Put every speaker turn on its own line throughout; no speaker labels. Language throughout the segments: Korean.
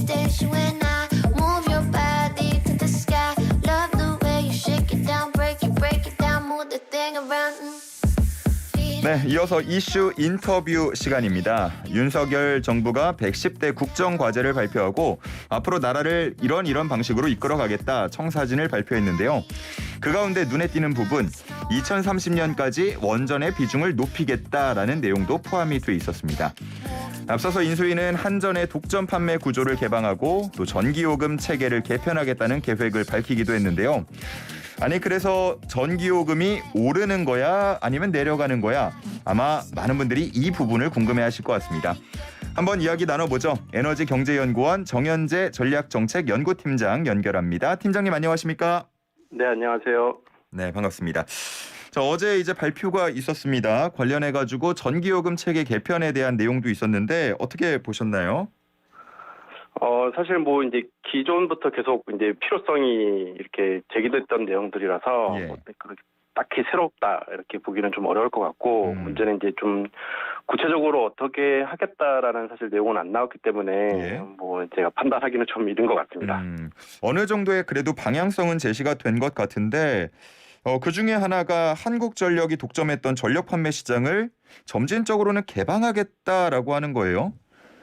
station when I move your body to the sky. Love the way you shake it down, break it down, move the thing around.
네, 이어서 이슈 인터뷰 시간입니다. 윤석열 정부가 110대 국정과제를 발표하고 앞으로 나라를 이런 방식으로 이끌어가겠다 청사진을 발표했는데요. 그 가운데 눈에 띄는 부분 2030년까지 원전의 비중을 높이겠다라는 내용도 포함이 돼 있었습니다. 앞서서 인수위는 한전의 독점 판매 구조를 개방하고 또 전기요금 체계를 개편하겠다는 계획을 밝히기도 했는데요. 아니 그래서 전기요금이 오르는 거야 아니면 내려가는 거야? 아마 많은 분들이 이 부분을 궁금해하실 것 같습니다. 한번 이야기 나눠보죠. 에너지경제연구원 정현재 전략정책연구팀장 연결합니다. 팀장님 안녕하십니까?
네, 안녕하세요.
네, 반갑습니다. 자, 어제 이제 발표가 있었습니다. 관련해가지고 전기요금 체계 개편에 대한 내용도 있었는데 어떻게 보셨나요?
사실 뭐 이제 기존부터 계속 이제 필요성이 이렇게 제기됐던 내용들이라서
예.
뭐 딱히 새롭다 이렇게 보기는 좀 어려울 것 같고 문제는 이제 좀 구체적으로 어떻게 하겠다라는 사실 내용은 안 나왔기 때문에
예.
뭐 제가 판단하기는 좀 이른 것 같습니다.
어느 정도의 그래도 방향성은 제시가 된 것 같은데 그 중에 하나가 한국전력이 독점했던 전력 판매 시장을 점진적으로는 개방하겠다라고 하는 거예요.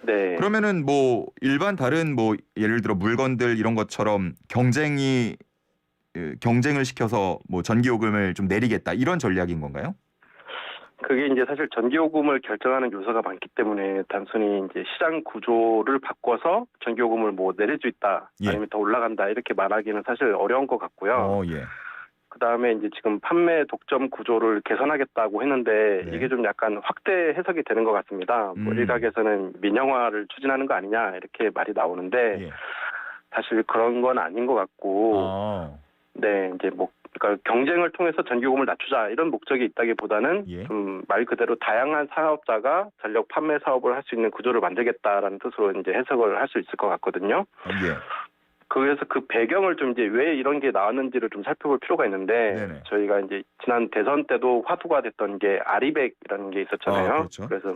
네.
그러면은 뭐 일반 다른 뭐 예를 들어 물건들 이런 것처럼 경쟁을 시켜서 뭐 전기요금을 좀 내리겠다 이런 전략인 건가요?
그게 이제 사실 전기요금을 결정하는 요소가 많기 때문에 단순히 이제 시장 구조를 바꿔서 전기요금을 뭐 내릴 수 있다
예.
아니면 더 올라간다 이렇게 말하기는 사실 어려운 것 같고요.
예.
그다음에 이제 지금 판매 독점 구조를 개선하겠다고 했는데
네.
이게 좀 약간 확대 해석이 되는 것 같습니다. 뭐 일각에서는 민영화를 추진하는 거 아니냐 이렇게 말이 나오는데
예.
사실 그런 건 아닌 것 같고 네 이제 뭐 그러니까 경쟁을 통해서 전기요금을 낮추자 이런 목적이 있다기보다는
예.
좀 말 그대로 다양한 사업자가 전력 판매 사업을 할 수 있는 구조를 만들겠다라는 뜻으로 이제 해석을 할 수 있을 것 같거든요.
예.
그래서 그 배경을 좀 이제 왜 이런 게 나왔는지를 좀 살펴볼 필요가 있는데
네네.
저희가 이제 지난 대선 때도 화두가 됐던 게 아리백이라는 게 있었잖아요.
그렇죠.
그래서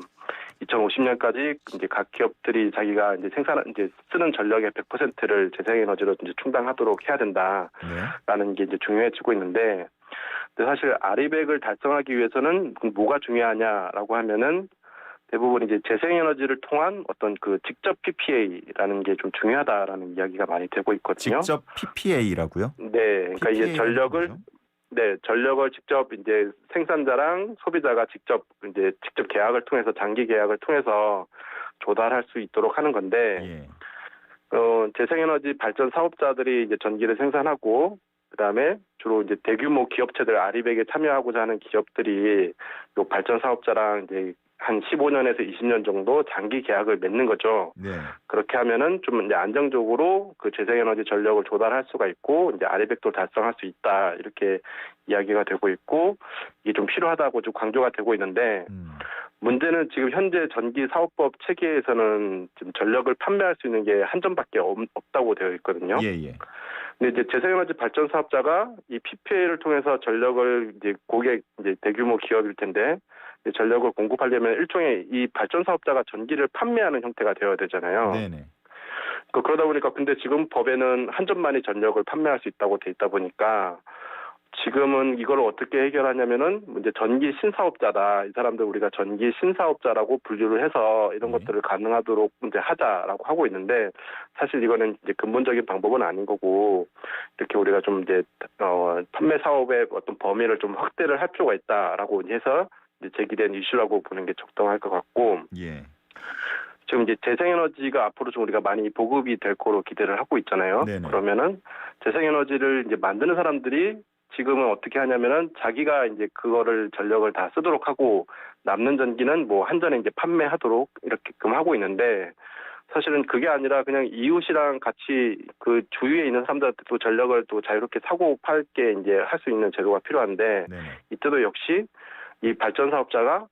2050년까지 이제 각 기업들이 자기가 이제 이제 쓰는 전력의 100%를 재생에너지로 이제 충당하도록 해야 된다라는 게 이제 중요해지고 있는데 근데 사실 아리백을 달성하기 위해서는 뭐가 중요하냐라고 하면은 대부분 이제 재생에너지를 통한 어떤 그 직접 PPA라는 게 좀 중요하다라는 이야기가 많이 되고 있거든요.
직접 PPA라고요?
네, 그러니까 이제 전력을 직접 이제 생산자랑 소비자가 직접 계약을 통해서 장기 계약을 통해서 조달할 수 있도록 하는 건데, 재생에너지 발전 사업자들이 이제 전기를 생산하고 그다음에 주로 이제 대규모 기업체들 아리백에 참여하고자 하는 기업들이 요 발전 사업자랑 이제 한 15년에서 20년 정도 장기 계약을 맺는 거죠.
네.
그렇게 하면은 좀 이제 안정적으로 그 재생에너지 전력을 조달할 수가 있고 이제 아리백도 달성할 수 있다 이렇게 이야기가 되고 있고 이게 좀 필요하다고 좀 강조가 되고 있는데 문제는 지금 현재 전기 사업법 체계에서는 지금 전력을 판매할 수 있는 게 한전밖에 없다고 되어 있거든요.
예.
근데 이제 재생에너지 발전 사업자가 이 PPA를 통해서 전력을 이제 이제 대규모 기업일 텐데 전력을 공급하려면 일종의 이 발전 사업자가 전기를 판매하는 형태가 되어야 되잖아요.
네네.
그러다 보니까 근데 지금 법에는 한전만이 전력을 판매할 수 있다고 돼 있다 보니까 지금은 이걸 어떻게 해결하냐면은 이제 전기 신사업자다. 이 사람들 우리가 전기 신사업자라고 분류를 해서 이런 것들을 가능하도록 이제 하자라고 하고 있는데 사실 이거는 이제 근본적인 방법은 아닌 거고 이렇게 우리가 좀 이제 판매 사업의 어떤 범위를 좀 확대를 할 필요가 있다라고 해서 이제 제기된 이슈라고 보는 게 적당할 것 같고.
예.
지금 이제 재생에너지가 앞으로 좀 우리가 많이 보급이 될 거로 기대를 하고 있잖아요.
네네.
그러면은 재생에너지를 이제 만드는 사람들이 지금은 어떻게 하냐면은 자기가 이제 그거를 전력을 다 쓰도록 하고 남는 전기는 뭐 한전에 이제 판매하도록 이렇게끔 하고 있는데 사실은 그게 아니라 그냥 이웃이랑 같이 그 주위에 있는 사람들한테 또 전력을 또 자유롭게 사고 팔게 이제 할 수 있는 제도가 필요한데
네네.
이때도 역시 이 발전 사업자가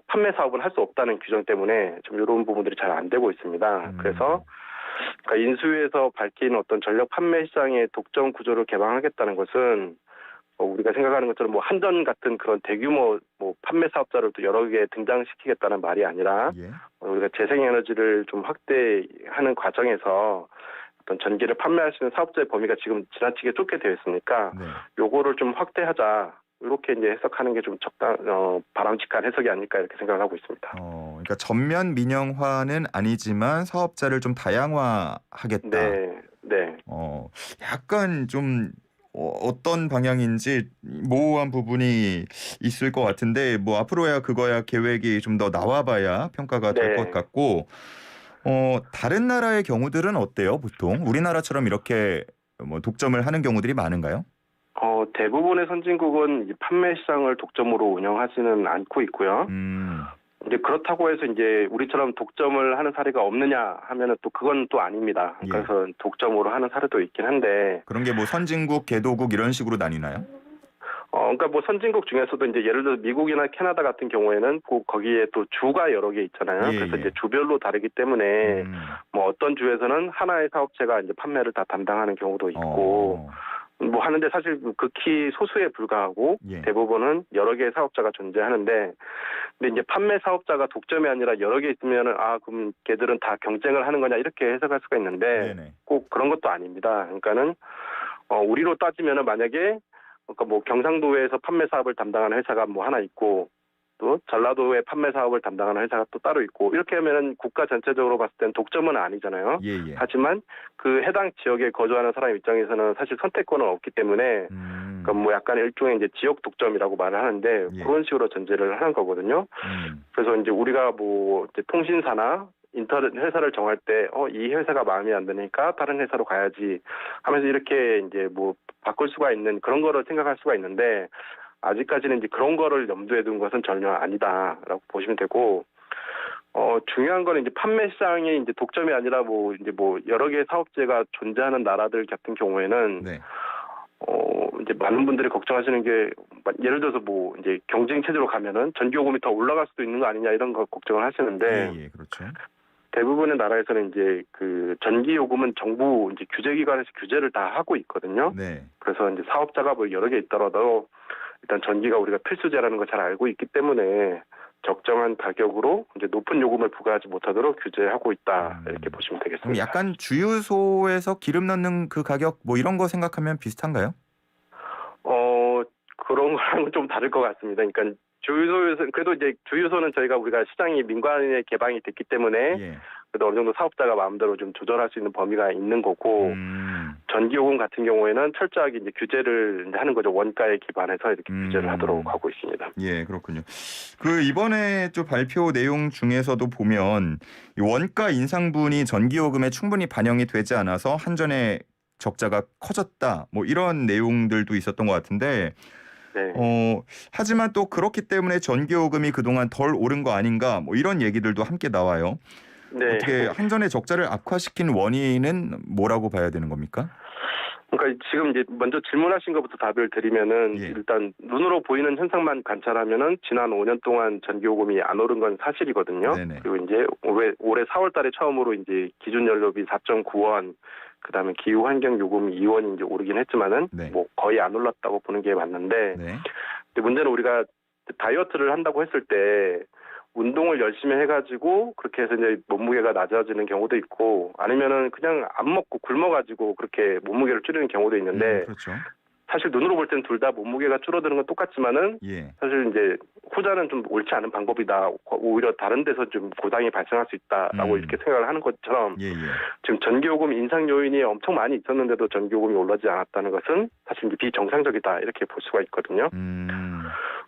판매 사업을 할 수 없다는 규정 때문에 좀 이런 부분들이 잘 안 되고 있습니다. 그래서 그러니까 인수위에서 밝힌 어떤 전력 판매 시장의 독점 구조를 개방하겠다는 것은 우리가 생각하는 것처럼 뭐 한전 같은 그런 대규모 뭐 판매 사업자를 또 여러 개 등장시키겠다는 말이 아니라
예.
우리가 재생에너지를 좀 확대하는 과정에서 어떤 전기를 판매할 수 있는 사업자의 범위가 지금 지나치게 좁게 되어 있으니까
네.
요거를 좀 확대하자. 이렇게 이제 해석하는 게 좀 바람직한 해석이 아닐까 이렇게 생각을 하고 있습니다.
그러니까 전면 민영화는 아니지만 사업자를 좀 다양화하겠다.
네, 네.
약간 좀 어떤 방향인지 모호한 부분이 있을 것 같은데 뭐 앞으로야 그거야 계획이 좀 더 나와봐야 평가가 될 것
네.
같고 다른 나라의 경우들은 어때요? 보통 우리나라처럼 이렇게 뭐 독점을 하는 경우들이 많은가요?
대부분의 선진국은 이 판매 시장을 독점으로 운영하지는 않고 있고요. 이제 그렇다고 해서 이제 우리처럼 독점을 하는 사례가 없느냐 하면은 또 그건 또 아닙니다.
예.
그래서 독점으로 하는 사례도 있긴 한데.
그런 게 뭐 선진국, 개도국 이런 식으로 나뉘나요?
그러니까 뭐 선진국 중에서도 이제 예를 들어 미국이나 캐나다 같은 경우에는 거기에 또 주가 여러 개 있잖아요.
예,
그래서
예.
이제 주별로 다르기 때문에 뭐 어떤 주에서는 하나의 사업체가 이제 판매를 다 담당하는 경우도 있고 뭐 하는데 사실 극히 소수에 불과하고
예.
대부분은 여러 개의 사업자가 존재하는데 근데 이제 판매 사업자가 독점이 아니라 여러 개 있으면은 그럼 걔들은 다 경쟁을 하는 거냐 이렇게 해석할 수가 있는데
네네.
꼭 그런 것도 아닙니다. 그러니까는 우리로 따지면은 만약에 그러니까 뭐 경상도에서 판매 사업을 담당하는 회사가 뭐 하나 있고 또 전라도의 판매 사업을 담당하는 회사가 또 따로 있고 이렇게 하면은 국가 전체적으로 봤을 땐 독점은 아니잖아요.
예.
하지만 그 해당 지역에 거주하는 사람 입장에서는 사실 선택권은 없기 때문에 그러니까 뭐 약간 일종의 이제 지역 독점이라고 말을 하는데
예.
그런 식으로 전제를 하는 거거든요. 그래서 이제 우리가 뭐 이제 통신사나 인터넷 회사를 정할 때 이 회사가 마음에 안 드니까 다른 회사로 가야지 하면서 이렇게 이제 뭐 바꿀 수가 있는 그런 거를 생각할 수가 있는데 아직까지는 이제 그런 거를 염두에 둔 것은 전혀 아니다라고 보시면 되고 중요한 거는 이제 판매 시장이 이제 독점이 아니라 뭐 여러 개의 사업체가 존재하는 나라들 같은 경우에는
네.
이제 많은 분들이 걱정하시는 게 예를 들어서 뭐 이제 경쟁 체제로 가면은 전기 요금이 더 올라갈 수도 있는 거 아니냐 이런 거 걱정을 하시는데
예, 그렇죠.
대부분의 나라에서는 이제 그 전기 요금은 정부 이제 규제기관에서 규제를 다 하고 있거든요.
네.
그래서 이제 사업자가 뭐 여러 개 있더라도 일단 전기가 우리가 필수제라는 걸 잘 알고 있기 때문에 적정한 가격으로 이제 높은 요금을 부과하지 못하도록 규제하고 있다 이렇게 보시면
그럼
되겠습니다.
약간 주유소에서 기름 넣는 그 가격 뭐 이런 거 생각하면 비슷한가요?
그런 거랑은 좀 다를 것 같습니다. 그러니까 주유소에서 그래도 이제 주유소는 우리가 시장이 민간에 개방이 됐기 때문에
예.
그래도 어느 정도 사업자가 마음대로 좀 조절할 수 있는 범위가 있는 거고 전기요금 같은 경우에는 철저하게 이제 규제를 이제 하는 거죠. 원가에 기반해서 이렇게 규제를 하도록 하고 있습니다.
예, 그렇군요. 그 이번에 좀 발표 내용 중에서도 보면 이 원가 인상분이 전기요금에 충분히 반영이 되지 않아서 한전의 적자가 커졌다. 뭐 이런 내용들도 있었던 것 같은데
네.
하지만 또 그렇기 때문에 전기요금이 그동안 덜 오른 거 아닌가 뭐 이런 얘기들도 함께 나와요.
네.
어떻게 한전의 적자를 악화시킨 원인은 뭐라고 봐야 되는 겁니까?
그러니까 지금 이제 먼저 질문하신 것부터 답을 드리면은
예.
일단 눈으로 보이는 현상만 관찰하면은 지난 5년 동안 전기요금이 안 오른 건 사실이거든요.
네네.
그리고 이제 올해 4월달에 처음으로 이제 기준 연료비 4.9원, 그다음에 기후 환경 요금이 2원이 이제 오르긴 했지만은
네.
뭐 거의 안 올랐다고 보는 게 맞는데,
네.
근데 문제는 우리가 다이어트를 한다고 했을 때 운동을 열심히 해가지고 그렇게 해서 이제 몸무게가 낮아지는 경우도 있고 아니면은 그냥 안 먹고 굶어가지고 그렇게 몸무게를 줄이는 경우도 있는데
그렇죠.
사실 눈으로 볼 때는 둘 다 몸무게가 줄어드는 건 똑같지만은
예.
사실 이제 후자는 좀 옳지 않은 방법이다. 오히려 다른 데서 좀 고장이 발생할 수 있다라고 이렇게 생각을 하는 것처럼
예.
지금 전기요금 인상 요인이 엄청 많이 있었는데도 전기요금이 올라지 않았다는 것은 사실 이제 비정상적이다 이렇게 볼 수가 있거든요.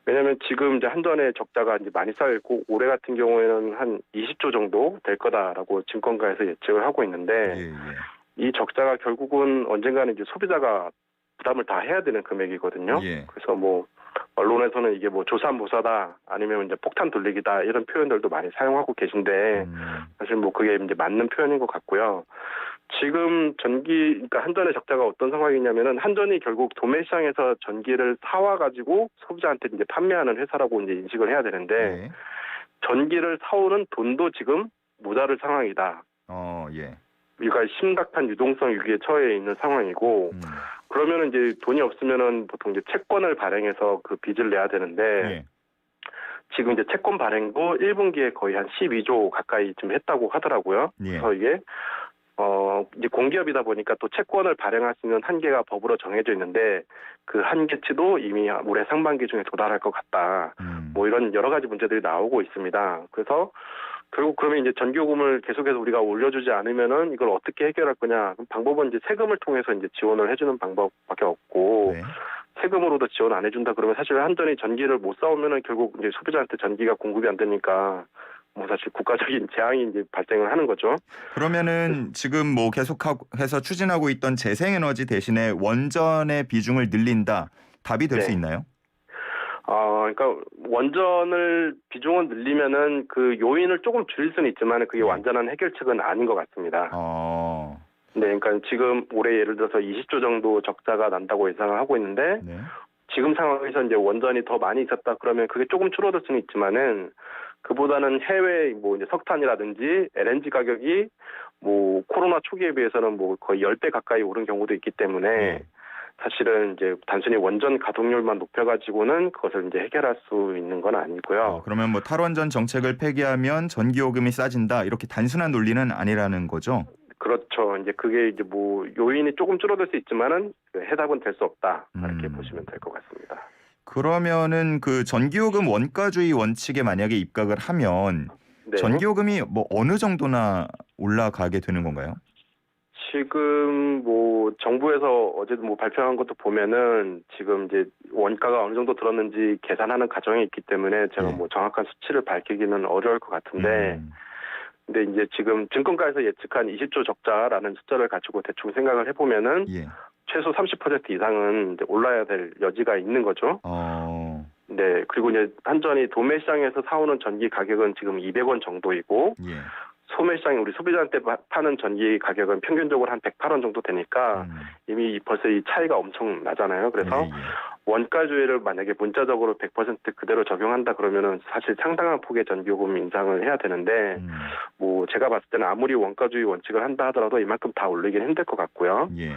왜냐하면 지금 이제 한전의 적자가 이제 많이 쌓여 있고 올해 같은 경우에는 한 20조 정도 될 거다라고 증권가에서 예측을 하고 있는데
예.
이 적자가 결국은 언젠가는 이제 소비자가 부담을 다 해야 되는 금액이거든요.
예.
그래서 뭐 언론에서는 이게 뭐 조삼모사다 아니면 이제 폭탄 돌리기다 이런 표현들도 많이 사용하고 계신데 사실 뭐 그게 이제 맞는 표현인 것 같고요. 지금 그러니까 한전의 적자가 어떤 상황이냐면은 한전이 결국 도매 시장에서 전기를 사와 가지고 소비자한테 이제 판매하는 회사라고 이제 인식을 해야 되는데
예.
전기를 사오는 돈도 지금 모자랄 상황이다.
예.
우리가 심각한 유동성 위기에 처해 있는 상황이고 그러면은 이제 돈이 없으면은 보통 이제 채권을 발행해서 그 빚을 내야 되는데
예.
지금 이제 채권 발행도 1분기에 거의 한 12조 가까이 좀 했다고 하더라고요.
예.
그래서 이게 이제 공기업이다 보니까 또 채권을 발행할 수 있는 한계가 법으로 정해져 있는데 그 한계치도 이미 올해 상반기 중에 도달할 것 같다. 뭐 이런 여러 가지 문제들이 나오고 있습니다. 그래서 결국 그러면 이제 전기요금을 계속해서 우리가 올려주지 않으면은 이걸 어떻게 해결할 거냐? 그럼 방법은 이제 세금을 통해서 이제 지원을 해주는 방법밖에 없고
네.
세금으로도 지원 안 해준다 그러면 사실 한전이 전기를 못 사오면은 결국 이제 소비자한테 전기가 공급이 안 되니까 뭐 사실 국가적인 재앙이 이제 발생을 하는 거죠.
그러면은 지금 뭐 계속해서 추진하고 있던 재생에너지 대신에 원전의 비중을 늘린다. 답이 될 수
네.
있나요?
그러니까 원전을 비중을 늘리면은 그 요인을 조금 줄일 수는 있지만 그게
네.
완전한 해결책은 아닌 것 같습니다. 네, 그러니까 지금 올해 예를 들어서 20조 정도 적자가 난다고 예상을 하고 있는데
네.
지금 상황에서 이제 원전이 더 많이 있었다 그러면 그게 조금 줄어들 수는 있지만은 그보다는 해외 뭐 이제 석탄이라든지 LNG 가격이 뭐 코로나 초기에 비해서는 뭐 거의 10배 가까이 오른 경우도 있기 때문에
네.
사실은 이제 단순히 원전 가동률만 높여가지고는 그것을 이제 해결할 수 있는 건 아니고요.
그러면 뭐 탈원전 정책을 폐기하면 전기요금이 싸진다 이렇게 단순한 논리는 아니라는 거죠?
그렇죠. 이제 그게 이제 뭐 요인이 조금 줄어들 수 있지만은 해답은 될 수 없다 이렇게 보시면 될 것 같습니다.
그러면은 그 전기요금 원가주의 원칙에 만약에 입각을 하면
네.
전기요금이 뭐 어느 정도나 올라가게 되는 건가요?
지금 뭐 정부에서 어제도 뭐 발표한 것도 보면은 지금 이제 원가가 어느 정도 들었는지 계산하는 과정이 있기 때문에 제가
예.
뭐 정확한 수치를 밝히기는 어려울 것 같은데 근데 이제 지금 증권가에서 예측한 20조 적자라는 숫자를 가지고 대충 생각을 해보면은
예.
최소 30% 이상은 이제 올라야 될 여지가 있는 거죠. 네, 그리고 이제 한전이 도매 시장에서 사오는 전기 가격은 지금 200원 정도이고
예.
소매 시장에 우리 소비자한테 파는 전기 가격은 평균적으로 한 108원 정도 되니까 이미 벌써 이 차이가 엄청 나잖아요. 그래서
예.
원가주의를 만약에 문자적으로 100% 그대로 적용한다 그러면은 사실 상당한 폭의 전기요금 인상을 해야 되는데 뭐 제가 봤을 때는 아무리 원가주의 원칙을 한다 하더라도 이만큼 다 올리긴 힘들 것 같고요.
예.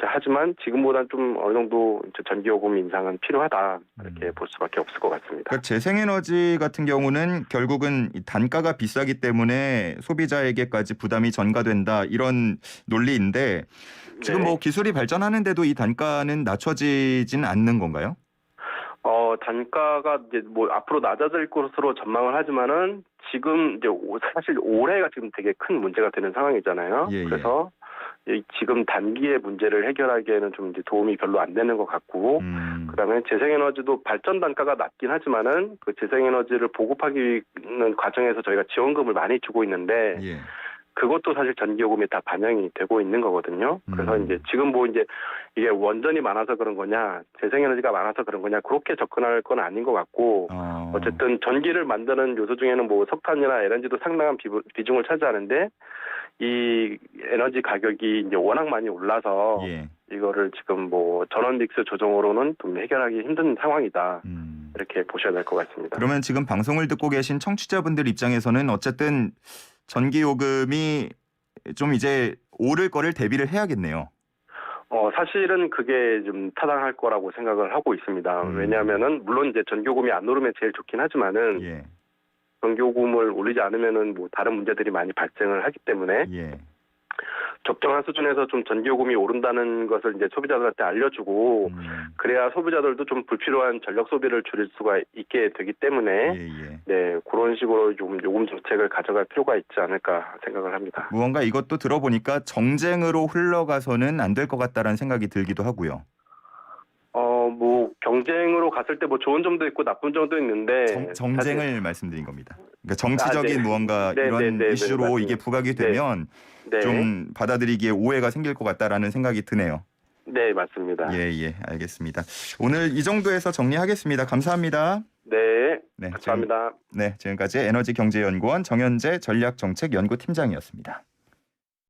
하지만 지금보다는 좀 어느 정도 이제 전기요금 인상은 필요하다 이렇게 볼 수밖에 없을 것 같습니다.
그러니까 재생에너지 같은 경우는 결국은 이 단가가 비싸기 때문에 소비자에게까지 부담이 전가된다 이런 논리인데 지금
네.
뭐 기술이 발전하는데도 이 단가는 낮춰지진 않는 건가요?
단가가 이제 뭐 앞으로 낮아질 것으로 전망을 하지만은 지금 이제 사실 올해가 지금 되게 큰 문제가 되는 상황이잖아요.
예, 예.
그래서 지금 단기의 문제를 해결하기에는 좀 이제 도움이 별로 안 되는 것 같고, 그다음에 재생에너지도 발전 단가가 낮긴 하지만은 그 재생에너지를 보급하기는 과정에서 저희가 지원금을 많이 주고 있는데.
예.
그것도 사실 전기요금에 다 반영이 되고 있는 거거든요. 그래서 이제 지금 뭐 이제 이게 원전이 많아서 그런 거냐, 재생에너지가 많아서 그런 거냐, 그렇게 접근할 건 아닌 것 같고, 어쨌든 전기를 만드는 요소 중에는 뭐 석탄이나 LNG도 상당한 비중을 차지하는데, 이 에너지 가격이 이제 워낙 많이 올라서,
예.
이거를 지금 뭐 전원 믹스 조정으로는 좀 해결하기 힘든 상황이다. 이렇게 보셔야 될 것 같습니다.
그러면 지금 방송을 듣고 계신 청취자분들 입장에서는 어쨌든 전기요금이 좀 이제 오를 거를 대비를 해야겠네요.
사실은 그게 좀 타당할 거라고 생각을 하고 있습니다. 왜냐하면은 물론 이제 전기요금이 안 오르면 제일 좋긴 하지만은
예.
전기요금을 올리지 않으면은 뭐 다른 문제들이 많이 발생을 하기 때문에
예.
적정한 수준에서 좀 전기요금이 오른다는 것을 이제 소비자들한테 알려주고 그래야 소비자들도 좀 불필요한 전력 소비를 줄일 수가 있게 되기 때문에
예.
네 그런 식으로 좀 요금 정책을 가져갈 필요가 있지 않을까 생각을 합니다.
무언가 이것도 들어보니까 정쟁으로 흘러가서는 안 될 것 같다라는 생각이 들기도 하고요.
뭐 경쟁으로 갔을 때 뭐 좋은 점도 있고 나쁜 점도 있는데
정쟁을
사실...
말씀드린 겁니다. 그러니까 정치적인
네.
무언가 이런 이슈로 이게 부각이 되면 좀 받아들이기에 오해가 생길 것 같다라는 생각이 드네요.
네, 맞습니다.
예, 알겠습니다. 오늘 이 정도에서 정리하겠습니다. 감사합니다.
네, 감사합니다.
지금까지 에너지경제연구원 정현재 전략정책연구팀장이었습니다.